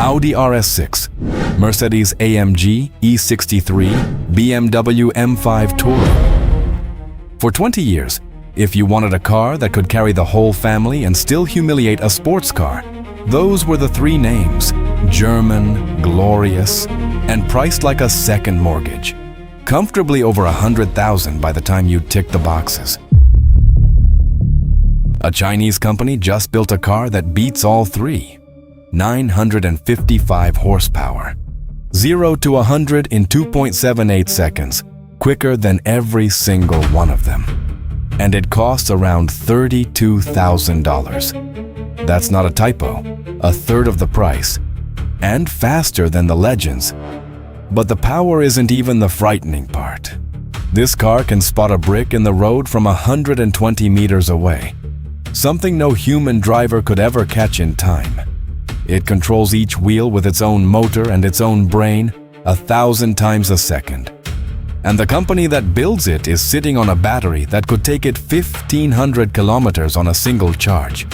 Audi RS6, Mercedes AMG E63, BMW M5 Touring. For 20 years, if you wanted a car that could carry the whole family and still humiliate a sports car, those were the three names: German, glorious, and priced like a second mortgage. Comfortably over 100,000 by the time you tick the boxes. A Chinese company just built a car that beats all three. 955 horsepower. 0 to 100 in 2.78 seconds, quicker than every single one of them. And it costs around $32,000. That's not a typo, a third of the price, and faster than the legends. But the power isn't even the frightening part. This car can spot a brick in the road from 120 meters away, something no human driver could ever catch in time. It controls each wheel with its own motor and its own brain 1,000 times a second. And the company that builds it is sitting on a battery that could take it 1,500 kilometers on a single charge.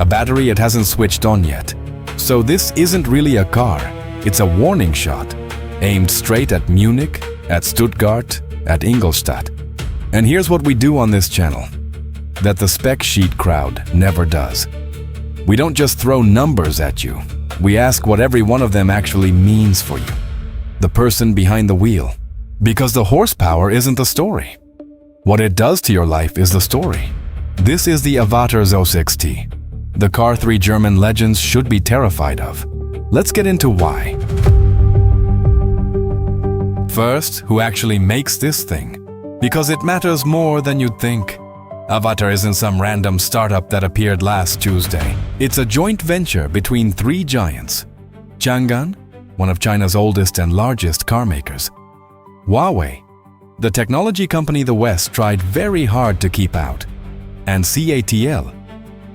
A battery it hasn't switched on yet. So this isn't really a car, it's a warning shot, aimed straight at Munich, at Stuttgart, at Ingolstadt. And here's what we do on this channel that the spec sheet crowd never does. We don't just throw numbers at you, we ask what every one of them actually means for you, the person behind the wheel. Because the horsepower isn't the story. What it does to your life is the story. This is the Avatr 06T, the car three German legends should be terrified of. Let's get into why. First, who actually makes this thing? Because it matters more than you'd think. Avatr isn't some random startup that appeared last Tuesday. It's a joint venture between three giants. Changan, one of China's oldest and largest car makers. Huawei, the technology company the West tried very hard to keep out. And CATL,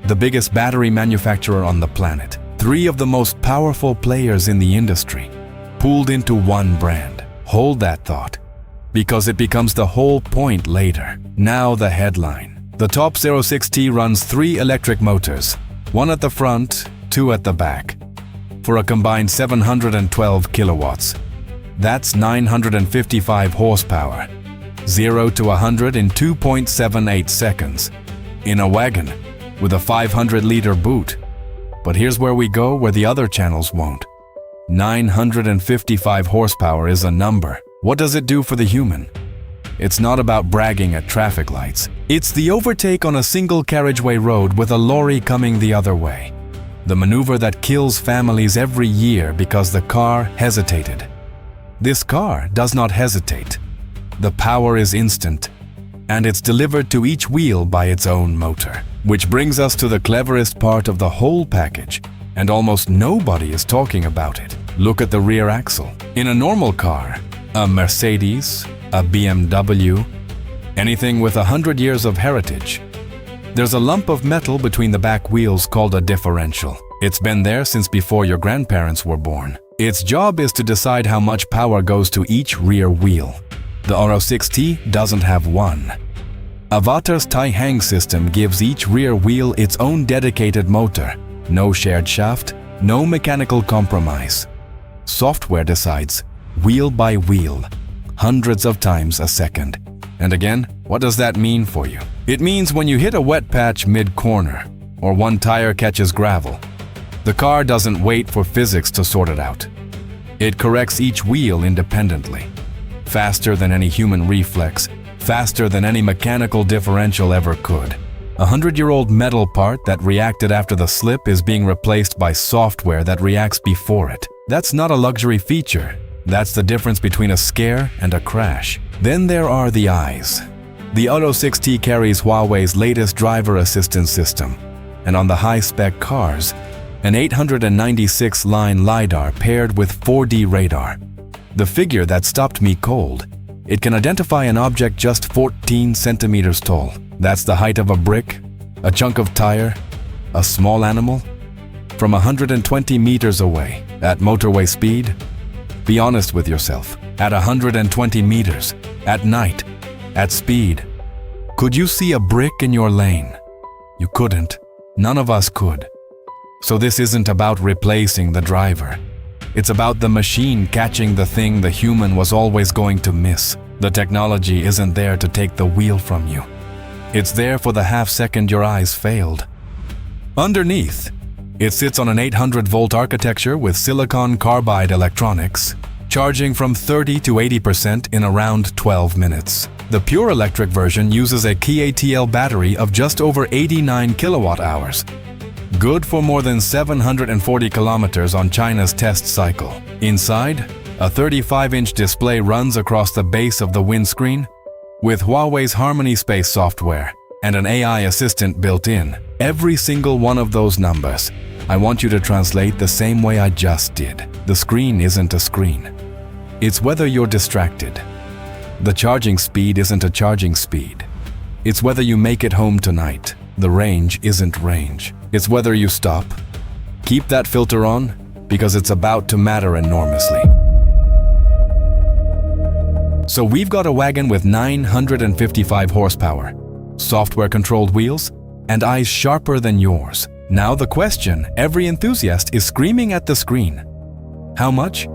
the biggest battery manufacturer on the planet. Three of the most powerful players in the industry, pooled into one brand. Hold that thought, because it becomes the whole point later. Now the headline. The top 06T runs 3 electric motors, 1 at the front, 2 at the back, for a combined 712 kilowatts. That's 955 horsepower, 0 to 100 in 2.78 seconds, in a wagon with a 500-liter boot. But here's where we go where the other channels won't. 955 horsepower is a number. What does it do for the human? It's not about bragging at traffic lights. It's the overtake on a single carriageway road with a lorry coming the other way. The maneuver that kills families every year because the car hesitated. This car does not hesitate. The power is instant, and it's delivered to each wheel by its own motor. Which brings us to the cleverest part of the whole package, and almost nobody is talking about it. Look at the rear axle. In a normal car, a Mercedes, a BMW, anything with 100 years of heritage, there's a lump of metal between the back wheels called a differential. It's been there since before your grandparents were born. Its job is to decide how much power goes to each rear wheel. The 06T doesn't have one. Avatr's tie-hang system gives each rear wheel its own dedicated motor. No shared shaft, no mechanical compromise. Software decides, wheel by wheel, hundreds of times a second. And again, what does that mean for you? It means when you hit a wet patch mid-corner, or one tire catches gravel, the car doesn't wait for physics to sort it out. It corrects each wheel independently. Faster than any human reflex, faster than any mechanical differential ever could. A 100-year-old metal part that reacted after the slip is being replaced by software that reacts before it. That's not a luxury feature. That's the difference between a scare and a crash. Then there are the eyes. The 06T carries Huawei's latest driver assistance system, and on the high-spec cars, an 896-line LiDAR paired with 4D radar. The figure that stopped me cold. It can identify an object just 14 centimeters tall. That's the height of a brick, a chunk of tire, a small animal. From 120 meters away, at motorway speed, be honest with yourself. At 120 meters, at night, at speed, could you see a brick in your lane? You couldn't. None of us could. So this isn't about replacing the driver. It's about the machine catching the thing the human was always going to miss. The technology isn't there to take the wheel from you. It's there for the half second your eyes failed. Underneath, it sits on an 800-volt architecture with silicon carbide electronics, charging from 30 to 80% in around 12 minutes. The pure electric version uses a CATL battery of just over 89 kilowatt hours, good for more than 740 kilometers on China's test cycle. Inside, a 35-inch display runs across the base of the windscreen with Huawei's Harmony Space software and an AI assistant built in. Every single one of those numbers, I want you to translate the same way I just did. The screen isn't a screen. It's whether you're distracted. The charging speed isn't a charging speed. It's whether you make it home tonight. The range isn't range. It's whether you stop. Keep that filter on, because it's about to matter enormously. So we've got a wagon with 955 horsepower, software-controlled wheels, and eyes sharper than yours. Now the question every enthusiast is screaming at the screen. How much?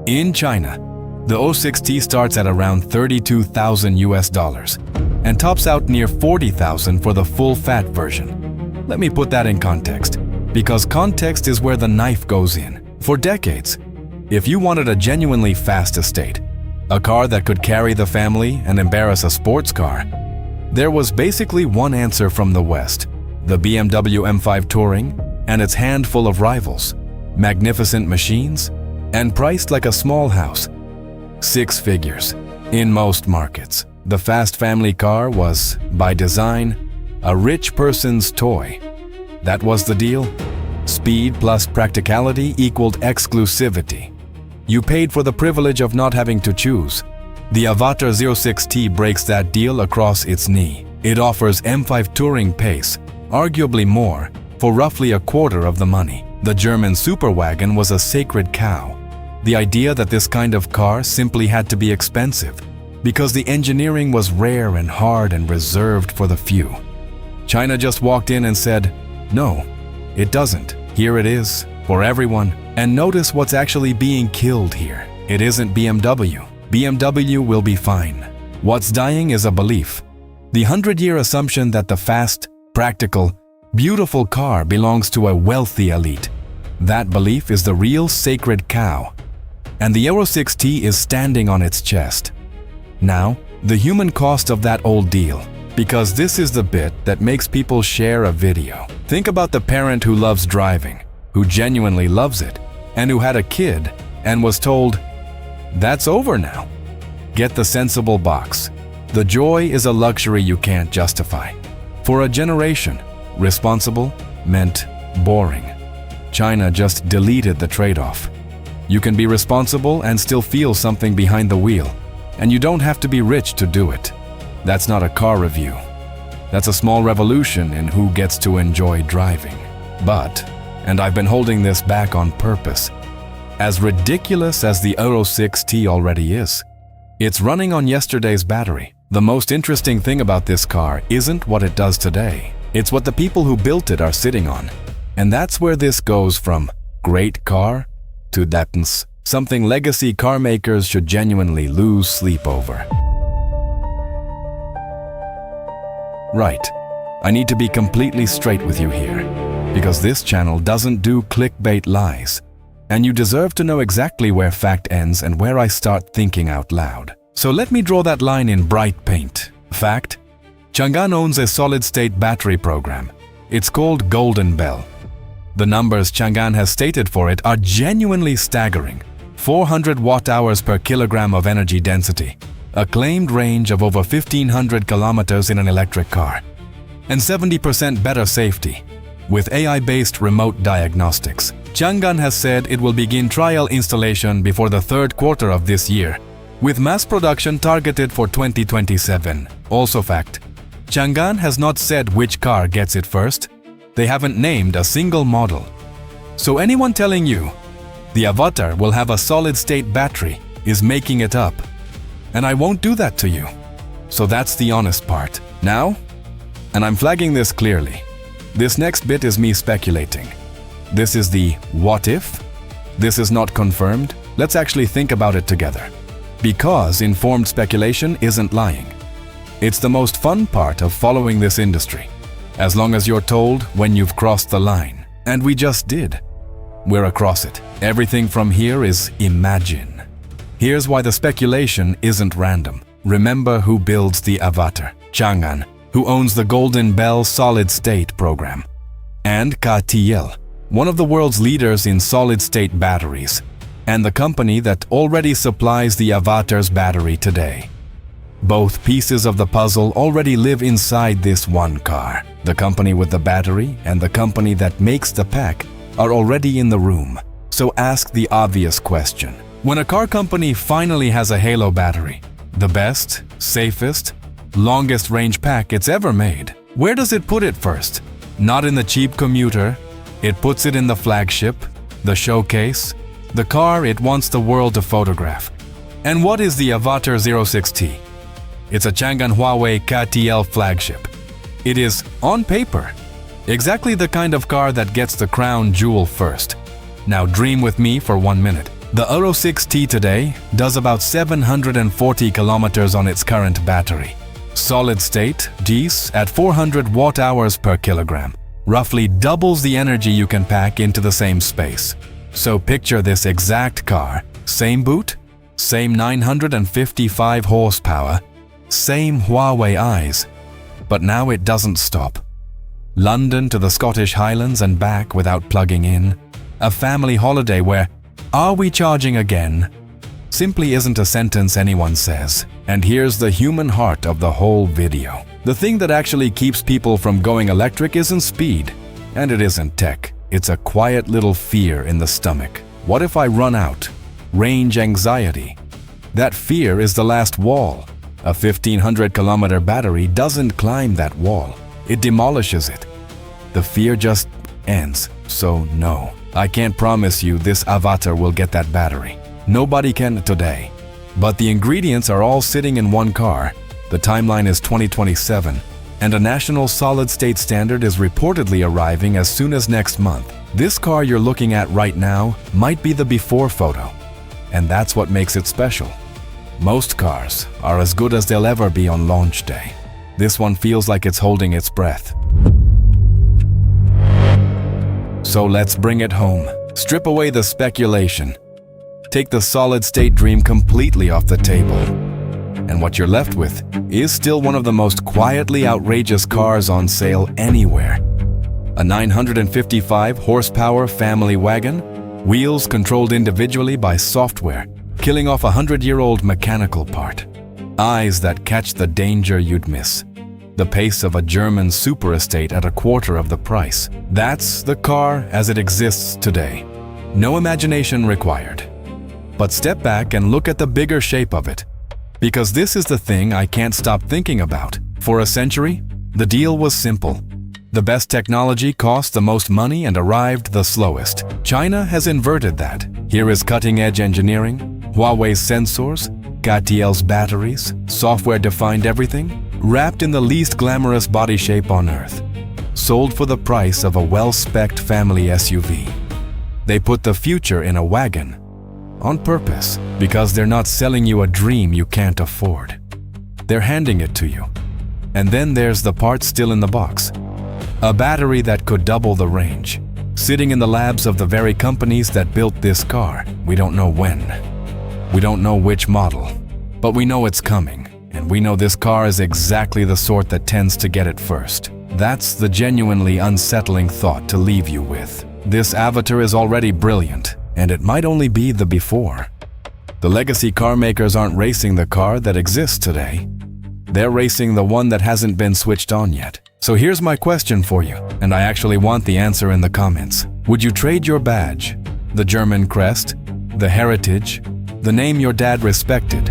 In China, the 06T starts at around $32,000 and tops out near $40,000 for the full-fat version. Let me put that in context, because context is where the knife goes in. For decades, if you wanted a genuinely fast estate, a car that could carry the family and embarrass a sports car, there was basically one answer from the West: the BMW M5 Touring and its handful of rivals, magnificent machines, and priced like a small house. 6 figures. In most markets, the fast family car was, by design, a rich person's toy. That was the deal. Speed plus practicality equaled exclusivity. You paid for the privilege of not having to choose. The Avatr 06T breaks that deal across its knee. It offers M5 Touring pace, arguably more, for roughly a quarter of the money. The German superwagon was a sacred cow. The idea that this kind of car simply had to be expensive, because the engineering was rare and hard and reserved for the few. China just walked in and said, no, it doesn't. Here it is, for everyone. And notice what's actually being killed here. It isn't BMW. BMW will be fine. What's dying is a belief. The 100-year assumption that the fast, practical, beautiful car belongs to a wealthy elite. That belief is the real sacred cow. And the 06T is standing on its chest. Now, the human cost of that old deal. Because this is the bit that makes people share a video. Think about the parent who loves driving, who genuinely loves it, and who had a kid and was told, "That's over now. Get the sensible box." The joy is a luxury you can't justify. For a generation, responsible meant boring. China just deleted the trade-off. You can be responsible and still feel something behind the wheel, and you don't have to be rich to do it. That's not a car review. That's a small revolution in who gets to enjoy driving. But, and I've been holding this back on purpose, as ridiculous as the 06T already is, it's running on yesterday's battery. The most interesting thing about this car isn't what it does today. It's what the people who built it are sitting on. And that's where this goes from great car to that's something legacy car makers should genuinely lose sleep over. Right. I need to be completely straight with you here, because this channel doesn't do clickbait lies, and you deserve to know exactly where fact ends and where I start thinking out loud. So let me draw that line in bright paint. Fact: Changan owns a solid-state battery program. It's called Golden Bell. The numbers Changan has stated for it are genuinely staggering. 400 watt-hours per kilogram of energy density, a claimed range of over 1,500 kilometers in an electric car, and 70% better safety, with AI-based remote diagnostics. Changan has said it will begin trial installation before the third quarter of this year, with mass production targeted for 2027. Also fact: Changan has not said which car gets it first. They haven't named a single model. So anyone telling you the Avatr will have a solid-state battery is making it up. And I won't do that to you. So that's the honest part. Now, and I'm flagging this clearly, this next bit is me speculating. This is the what if, this is not confirmed, let's actually think about it together. Because informed speculation isn't lying. It's the most fun part of following this industry. As long as you're told when you've crossed the line. And we just did. We're across it. Everything from here is imagine. Here's why the speculation isn't random. Remember who builds the Avatr, Changan, who owns the Golden Bell solid-state program, and CATL, one of the world's leaders in solid-state batteries, and the company that already supplies the Avatr's battery today. Both pieces of the puzzle already live inside this one car. The company with the battery and the company that makes the pack are already in the room. So ask the obvious question. When a car company finally has a Halo battery, the best, safest, longest range pack it's ever made, where does it put it first? Not in the cheap commuter. It puts it in the flagship, the showcase, the car it wants the world to photograph. And what is the Avatr 06T? It's a Changan Huawei CATL flagship. It is, on paper, exactly the kind of car that gets the crown jewel first. Now dream with me for 1 minute. The 06T today does about 740 kilometers on its current battery. Solid state, Gs at 400 watt-hours per kilogram, roughly doubles the energy you can pack into the same space. So picture this exact car, same boot, same 955 horsepower, same Huawei eyes, but now it doesn't stop. London to the Scottish Highlands and back without plugging in. A family holiday where, "Are we charging again?" simply isn't a sentence anyone says. And here's the human heart of the whole video. The thing that actually keeps people from going electric isn't speed, and it isn't tech. It's a quiet little fear in the stomach. What if I run out? Range anxiety. That fear is the last wall. A 1500-kilometer battery doesn't climb that wall. It demolishes it. The fear just ends. So no, I can't promise you this Avatr will get that battery. Nobody can today. But the ingredients are all sitting in one car. The timeline is 2027, and a national solid-state standard is reportedly arriving as soon as next month. This car you're looking at right now might be the before photo, and that's what makes it special. Most cars are as good as they'll ever be on launch day. This one feels like it's holding its breath. So let's bring it home. Strip away the speculation. Take the solid-state dream completely off the table. And what you're left with is still one of the most quietly outrageous cars on sale anywhere. A 955 horsepower family wagon, wheels controlled individually by software, killing off a 100-year-old mechanical part. Eyes that catch the danger you'd miss. The pace of a German super estate at a quarter of the price. That's the car as it exists today. No imagination required. But step back and look at the bigger shape of it. Because this is the thing I can't stop thinking about. For a century, the deal was simple. The best technology cost the most money and arrived the slowest. China has inverted that. Here is cutting-edge engineering, Huawei's sensors, CATL's batteries, software-defined everything, wrapped in the least glamorous body shape on Earth. Sold for the price of a well-spec'd family SUV. They put the future in a wagon. On purpose, because they're not selling you a dream you can't afford. They're handing it to you. And then there's the part still in the box. A battery that could double the range. Sitting in the labs of the very companies that built this car. We don't know when. We don't know which model. But we know it's coming. And we know this car is exactly the sort that tends to get it first. That's the genuinely unsettling thought to leave you with. This Avatr is already brilliant. And it might only be the before. The legacy car makers aren't racing the car that exists today. They're racing the one that hasn't been switched on yet. So here's my question for you, and I actually want the answer in the comments. Would you trade your badge, the German crest, the heritage, the name your dad respected,